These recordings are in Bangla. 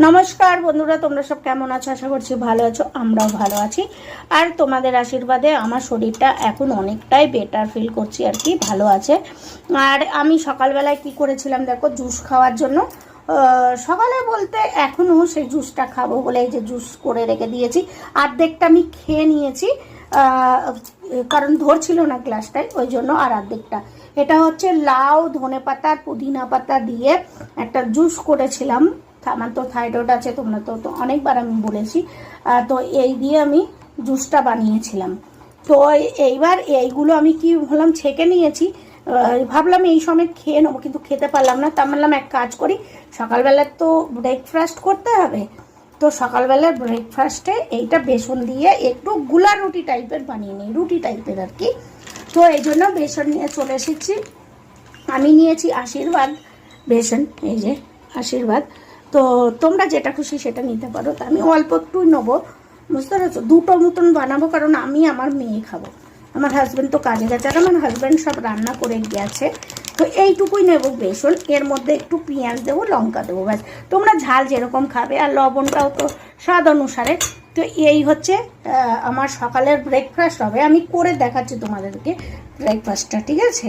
নমস্কার বন্ধুরা, তোমরা সব কেমন আছো? আশা করছি ভালো আছো, আমরাও ভালো আছি। আর তোমাদের আশীর্বাদে আমার শরীরটা এখন অনেকটাই বেটার ফিল করছি আর কি, ভালো আছে। আর আমি সকালবেলায় কি করেছিলাম দেখো, জুস খাওয়ার জন্য সকালে বলতে এখনও সেই জুসটা খাবো বলে এই যে জুস করে রেখে দিয়েছি। অর্ধেকটা আমি খেয়ে নিয়েছি, কারণ ধরছিল না গ্লাসটায়, ওই জন্য। আর অর্ধেকটা এটা হচ্ছে লাউ, ধনে পাতা, পুদিনা পাতা দিয়ে একটা জুস করেছিলাম। আমার তো থাইরয়েড আছে, তোমরা তো অনেকবার আমি বলেছি। তো এই দিয়ে আমি জুসটা বানিয়েছিলাম। তো এইবার এইগুলো আমি কি হলাম, ছেঁকে নিয়েছি। ভাবলাম এই সময় খেয়ে নেবো, কিন্তু খেতে পারলাম না। তা বললাম এক কাজ করি, সকালবেলার তো ব্রেকফাস্ট করতে হবে। তো সকালবেলার ব্রেকফাস্টে এইটা বেসন দিয়ে একটু গুলা রুটি টাইপের বানিয়ে নিই, রুটি টাইপের আর কি। তো এই জন্য বেসন নিয়ে চলে এসেছি। আমি নিয়েছি আশীর্বাদ বেসন, এই যে আশীর্বাদ। তো তোমরা যেটা খুশি সেটা নিতে পারো। তো আমি অল্প একটু নেবো, বুঝতে পারছো? দুটো মতন বানাবো, কারণ আমি আমার মেয়ে খাবো। আমার হাজব্যান্ড তো কাজে গেছে, আর আমার হাজব্যান্ড সব রান্না করে গেছে। তো এইটুকুই নেবো বেসন, এর মধ্যে একটু পেঁয়াজ দেবো, লঙ্কা দেবো, ব্যাস। তোমরা ঝাল যেরকম খাবে, আর লবণটাও তো স্বাদ অনুসারে। তো এই হচ্ছে আমার সকালের ব্রেকফাস্ট হবে। আমি করে দেখাচ্ছি তোমাদেরকে ব্রেকফাস্টটা, ঠিক আছে?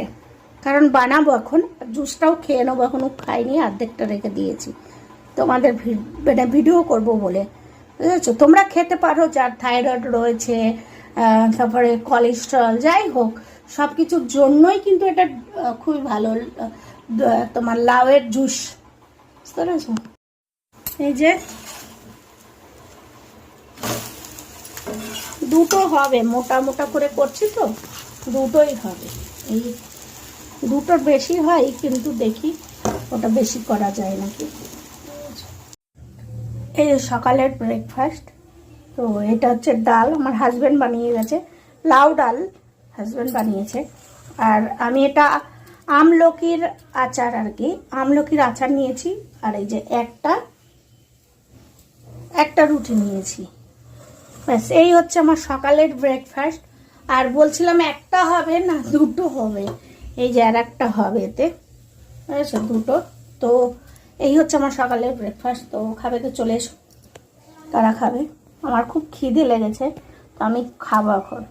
কারণ বানাবো এখন, জুসটাও খেয়ে নেবো, এখনও খাইনি, অর্ধেকটা রেখে দিয়েছি তোমাদের ভিডিও করব বলে, বুঝেছো? তোমরা খেতে পারো, যার থাইরয়েড রয়েছে, তারপরে কোলেস্ট্রল, যাই হোক, সব কিছুর জন্যই কিন্তু এটা খুবই ভালো। তোমার লাউয়ের জুস, বুঝতে পেরেছো? এই যে দুটো হবে, মোটা মোটা করে করছি তো দুটোই হবে। এই দুটোর বেশি হয়, কিন্তু দেখি ওটা বেশি করা যায় নাকি। এই সকালের ব্রেকফাস্ট। তো এটা হচ্ছে ডাল, আমার হাজব্যান্ড বানিয়ে গেছে, লাউ ডাল হাজব্যান্ড বানিয়েছে। আর আমি এটা আমলকির আচার আর কি, আমলকির আচার নিয়েছি। আর এই যে একটা রুটি নিয়েছি, ব্যাস। এই হচ্ছে আমার সকালের ব্রেকফাস্ট। আর বলছিলাম একটা হবে না, দুটো হবে। এই যে আর একটা হবে এতে, বুঝেছো? দুটো। তো এই হচ্ছে আমার সকালের ব্রেকফাস্ট। তো খাবে তো চলে এসো, কারা খাবে। আমার খুব খিদে লেগেছে, তো আমি খাবো এখন।